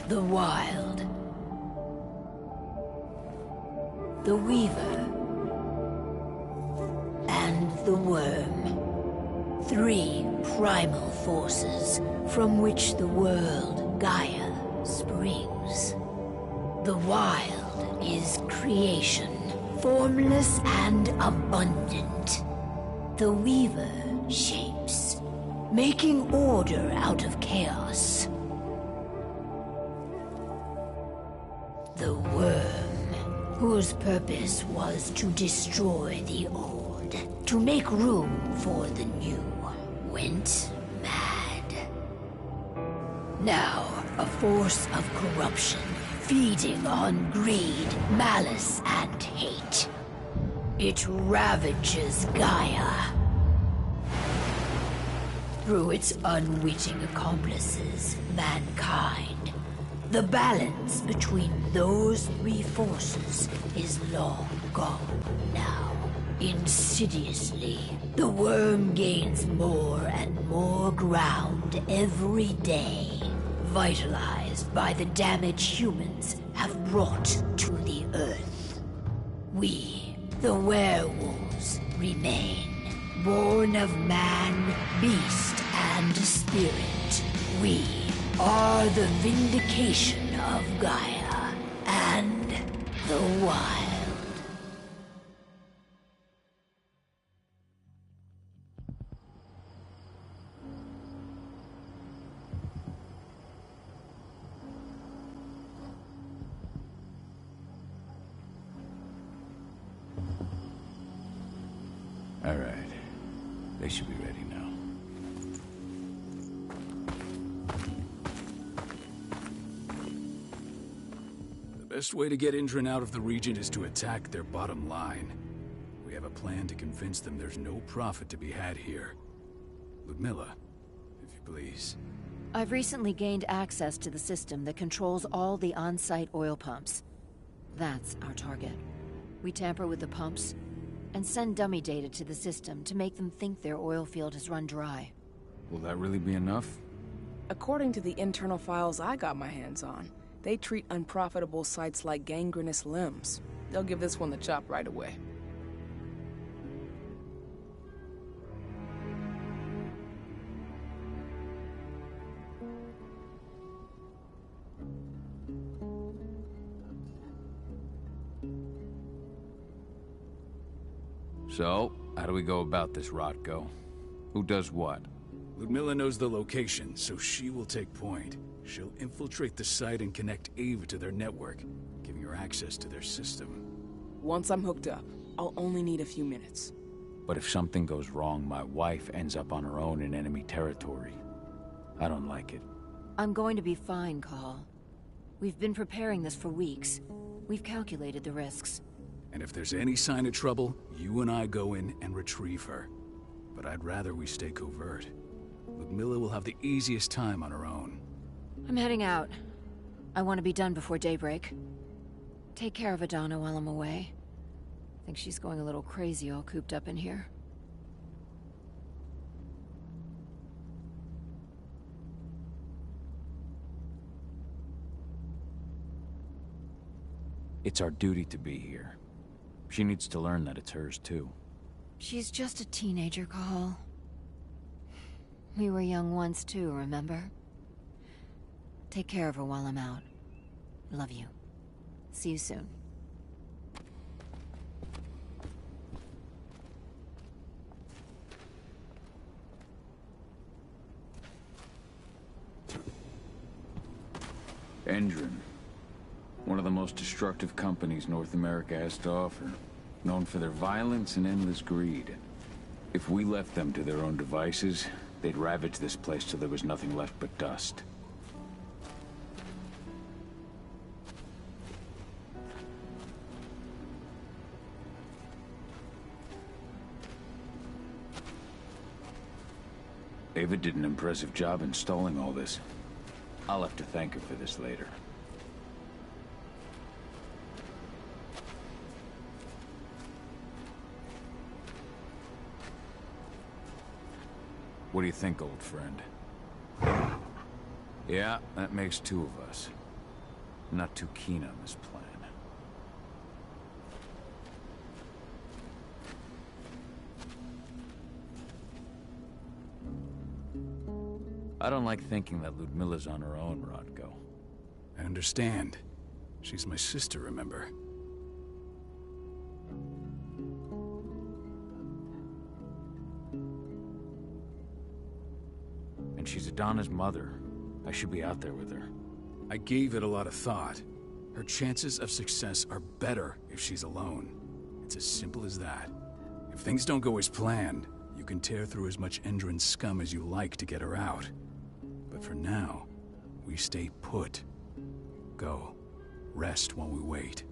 The Wild. The Weaver. And the Worm. 3 primal forces from which the world, Gaia, springs. The Wild is creation, formless and abundant. The Weaver shapes, making order out of chaos. The Worm, whose purpose was to destroy the old, to make room for the new, went mad. Now, a force of corruption, feeding on greed, malice, and hate. It ravages Gaia. Through its unwitting accomplices, mankind. The balance between those 3 forces is long gone now. Insidiously, the Worm gains more and more ground every day, vitalized by the damage humans have brought to the Earth. We, the werewolves, remain, born of man, beast, and spirit. We are the vindication of Gaia and the Wild. All right. They should be ready now. The best way to get Indran out of the region is to attack their bottom line. We have a plan to convince them there's no profit to be had here. Ludmilla, if you please. I've recently gained access to the system that controls all the on-site oil pumps. That's our target. We tamper with the pumps and send dummy data to the system to make them think their oil field has run dry. Will that really be enough? According to the internal files I got my hands on, they treat unprofitable sites like gangrenous limbs. They'll give this one the chop right away. So, how do we go about this, Rotko? Who does what? Ludmilla knows the location, so she will take point. She'll infiltrate the site and connect Ava to their network, giving her access to their system. Once I'm hooked up, I'll only need a few minutes. But if something goes wrong, my wife ends up on her own in enemy territory. I don't like it. I'm going to be fine, Call. We've been preparing this for weeks. We've calculated the risks. And if there's any sign of trouble, you and I go in and retrieve her. But I'd rather we stay covert. Ludmilla will have the easiest time on her own. I'm heading out. I want to be done before daybreak. Take care of Adana while I'm away. I think she's going a little crazy all cooped up in here. It's our duty to be here. She needs to learn that it's hers too. She's just a teenager, Call. We were young once too, remember? Take care of her while I'm out. Love you. See you soon. Endron. One of the most destructive companies North America has to offer. Known for their violence and endless greed. If we left them to their own devices, they'd ravage this place till there was nothing left but dust. Ava did an impressive job installing all this. I'll have to thank her for this later. What do you think, old friend? Yeah, that makes two of us. I'm not too keen on this plan. I don't like thinking that Ludmilla's on her own, Rodko. I understand. She's my sister, remember? And she's Adana's mother. I should be out there with her. I gave it a lot of thought. Her chances of success are better if she's alone. It's as simple as that. If things don't go as planned, you can tear through as much Endron scum as you like to get her out. But for now, we stay put. Go. Rest while we wait.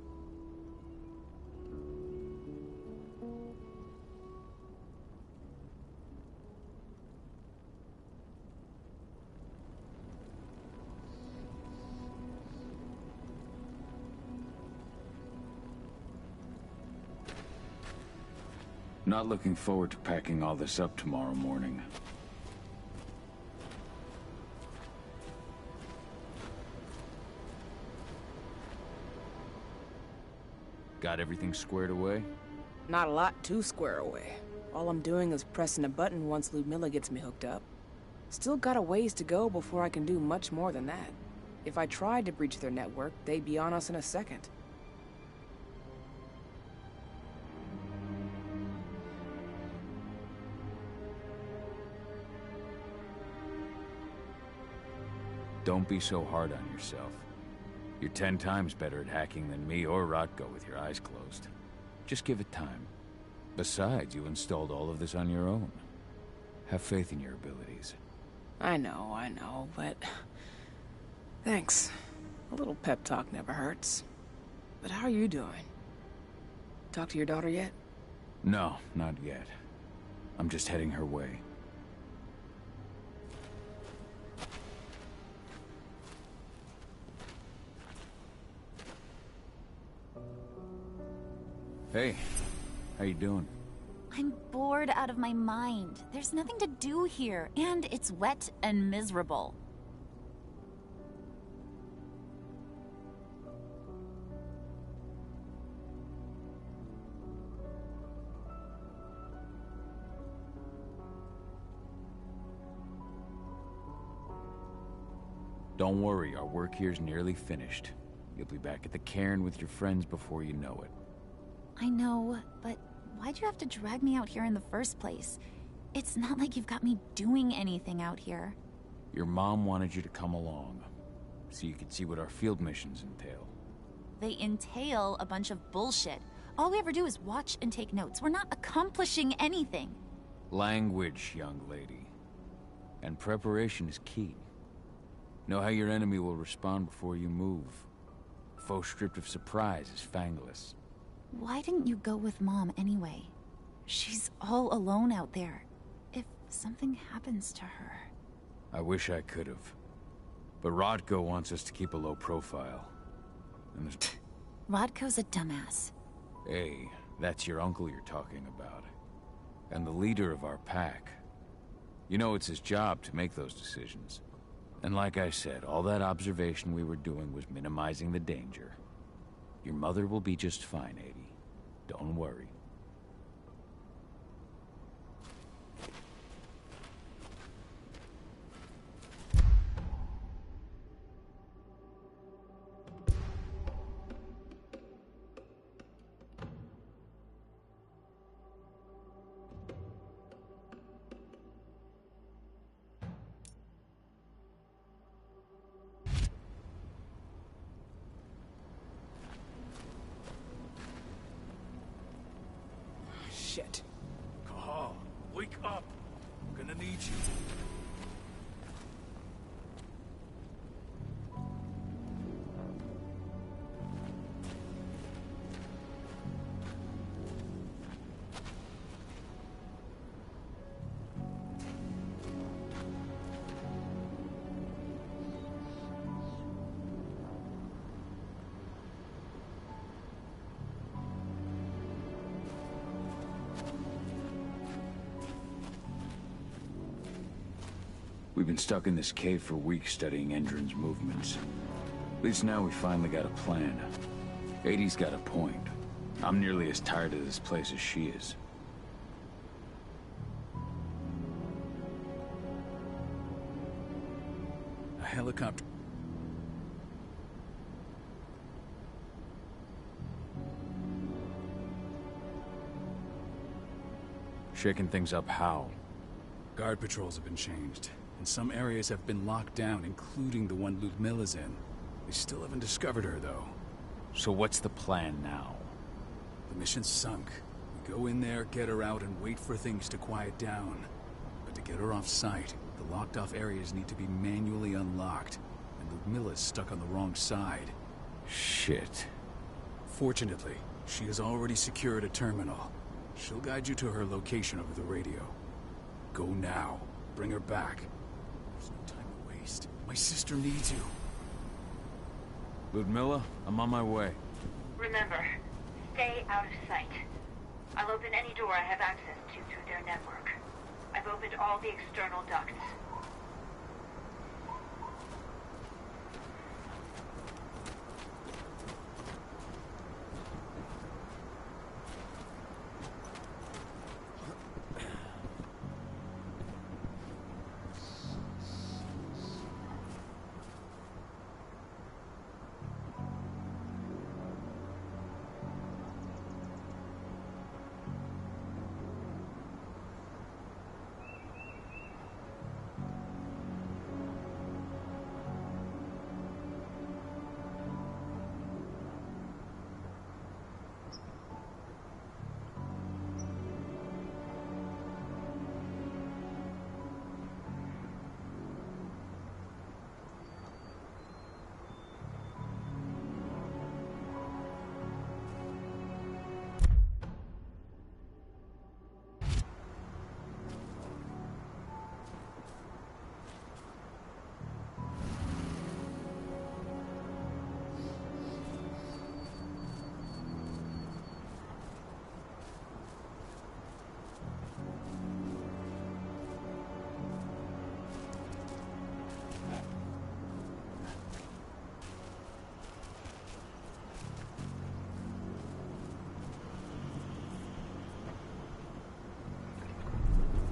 Not looking forward to packing all this up tomorrow morning. Got everything squared away? Not a lot to square away. All I'm doing is pressing a button once Ludmilla gets me hooked up. Still got a ways to go before I can do much more than that. If I tried to breach their network, they'd be on us in a second. Don't be so hard on yourself. You're 10 times better at hacking than me or Rodko with your eyes closed. Just give it time. Besides, you installed all of this on your own. Have faith in your abilities. I know, but... Thanks. A little pep talk never hurts. But how are you doing? Talk to your daughter yet? No, not yet. I'm just heading her way. Hey, how you doing? I'm bored out of my mind. There's nothing to do here, and it's wet and miserable. Don't worry, our work here's nearly finished. You'll be back at the cairn with your friends before you know it. I know, but why'd you have to drag me out here in the first place? It's not like you've got me doing anything out here. Your mom wanted you to come along, so you could see what our field missions entail. They entail a bunch of bullshit. All we ever do is watch and take notes. We're not accomplishing anything. Language, young lady. And preparation is key. Know how your enemy will respond before you move. Faux stripped of surprise is fangless. Why didn't you go with Mom anyway? She's all alone out there. If something happens to her... I wish I could have. But Rodko wants us to keep a low profile. And there's... Rodko's a dumbass. Hey, that's your uncle you're talking about. And the leader of our pack. You know it's his job to make those decisions. And like I said, all that observation we were doing was minimizing the danger. Your mother will be just fine, 80. Don't worry. Shit. Cahal, wake up. I'm gonna need you. We've been stuck in this cave for weeks studying Endron's movements. At least now we finally got a plan. 80's got a point. I'm nearly as tired of this place as she is. A helicopter. Shaking things up how? Guard patrols have been changed, and some areas have been locked down, including the one Ludmilla's in. They still haven't discovered her, though. So what's the plan now? The mission's sunk. We go in there, get her out, and wait for things to quiet down. But to get her off-site, the locked-off areas need to be manually unlocked, and Ludmilla's stuck on the wrong side. Shit. Fortunately, she has already secured a terminal. She'll guide you to her location over the radio. Go now. Bring her back. There's no time to waste. My sister needs you. Ludmilla, I'm on my way. Remember, stay out of sight. I'll open any door I have access to through their network. I've opened all the external ducts.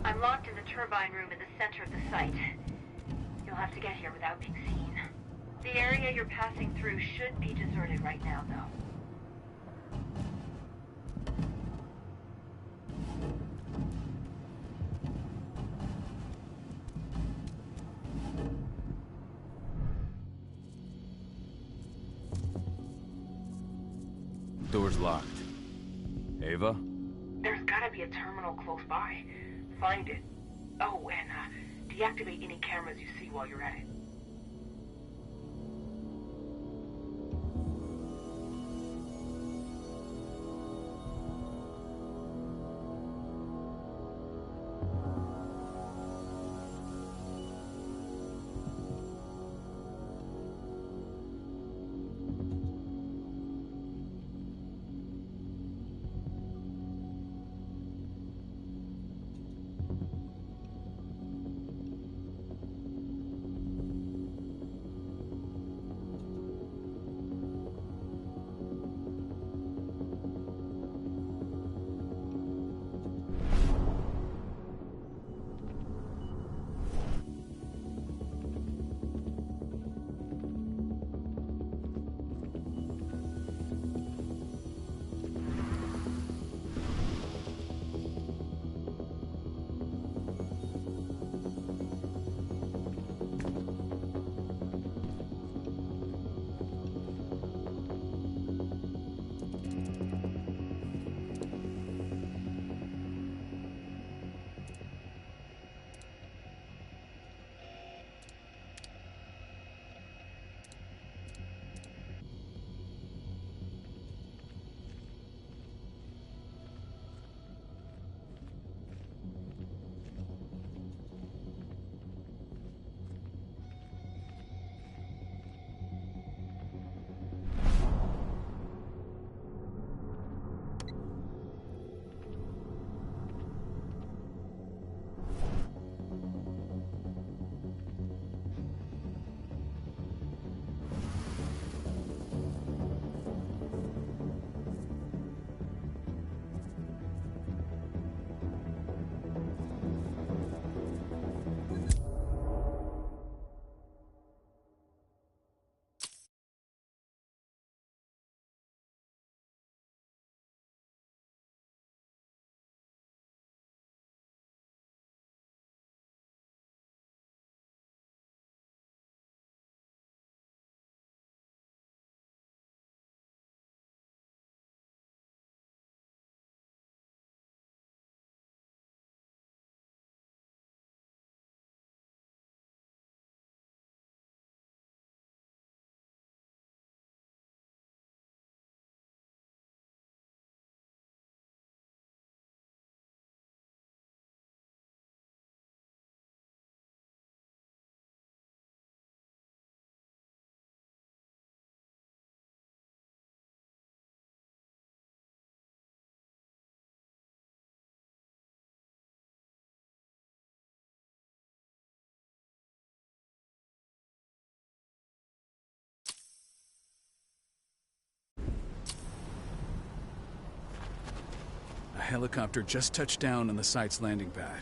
I'm locked in the turbine room in the center of the site. You'll have to get here without being seen. The area you're passing through should be deserted right now, though. door's locked. Ava? There's gotta be a terminal close by. Find it. Oh, and deactivate any cameras you see while you're at it. A helicopter just touched down on the site's landing pad.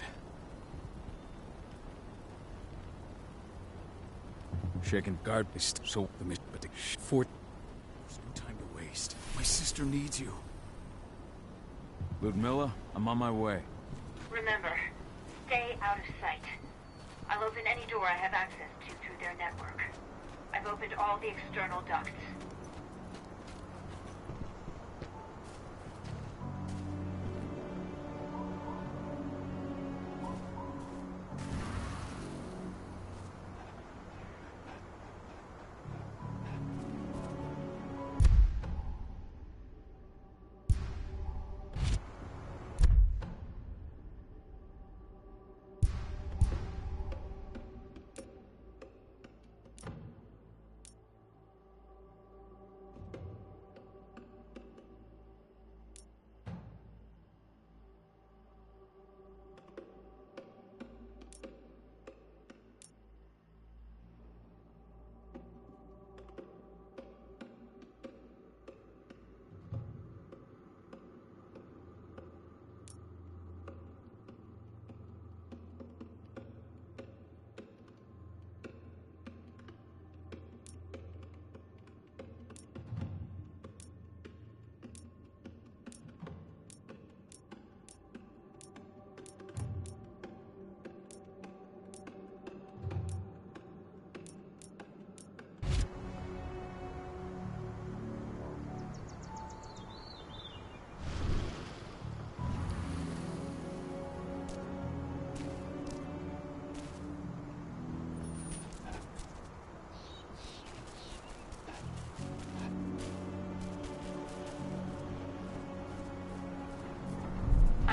Shaken. Guard, so the mission, but for there's no time to waste. My sister needs you. Ludmilla, I'm on my way. Remember, stay out of sight. I'll open any door I have access to through their network. I've opened all the external ducts.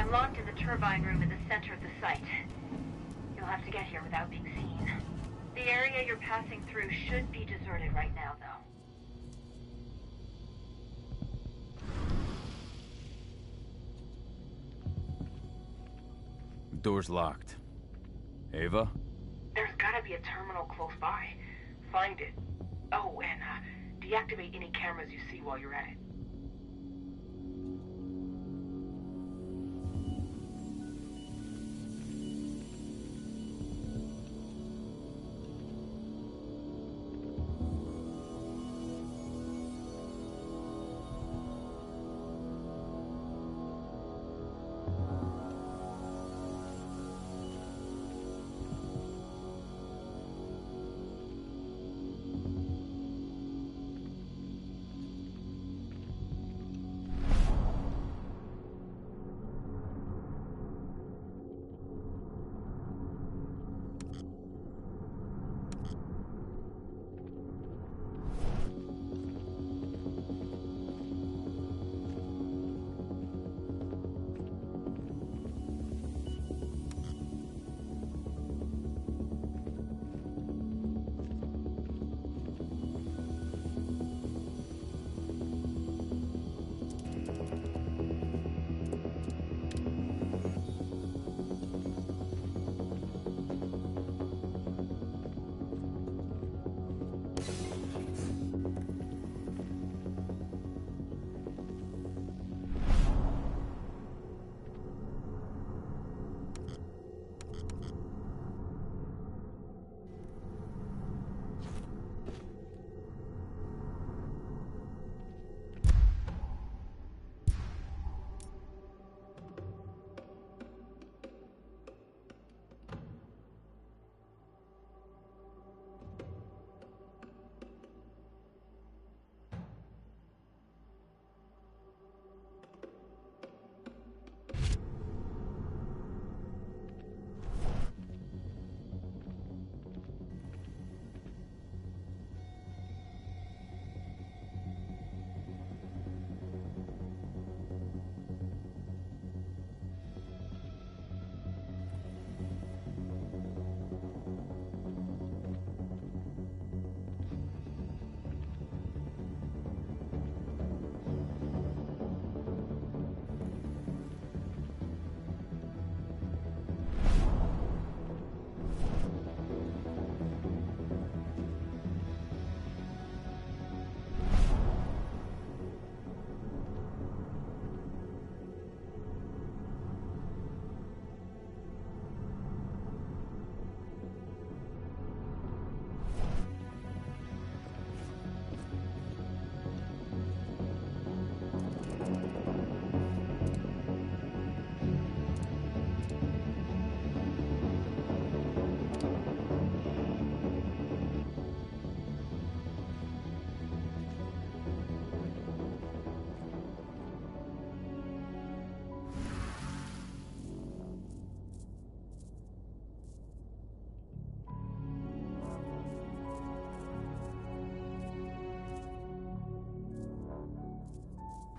I'm locked in the turbine room in the center of the site. You'll have to get here without being seen. The area you're passing through should be deserted right now, though. The door's locked. Ava? There's gotta be a terminal close by. Find it. Oh, and deactivate any cameras you see while you're at it.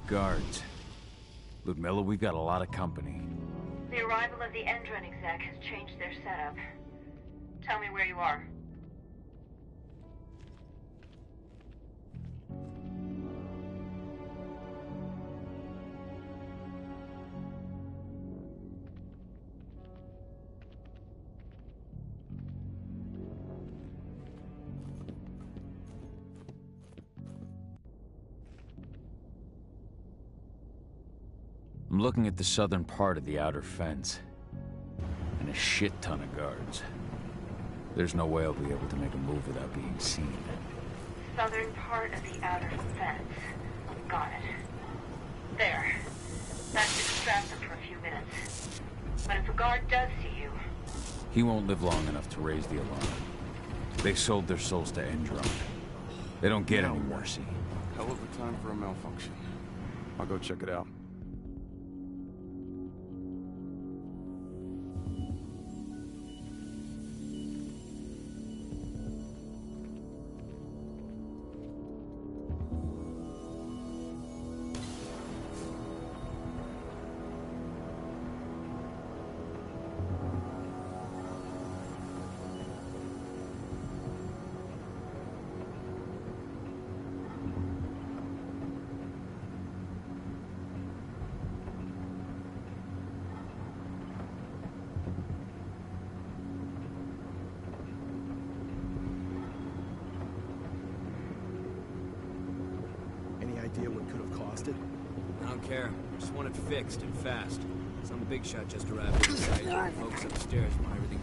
Guards. Ludmilla, we've got a lot of company. The arrival of the Endron exec has changed their setup. Tell me where you are. I'm looking at the southern part of the outer fence. And a shit ton of guards. There's no way I'll be able to make a move without being seen. Southern part of the outer fence. Got it. There. That should distract them for a few minutes. But if a guard does see you... He won't live long enough to raise the alarm. They sold their souls to Endron. They don't get any mercy. Hell of a time for a malfunction. I'll go check it out. idea what could have caused it? I don't care. Just want it fixed and fast. Some big shot just arrived at the site. Folks upstairs want everything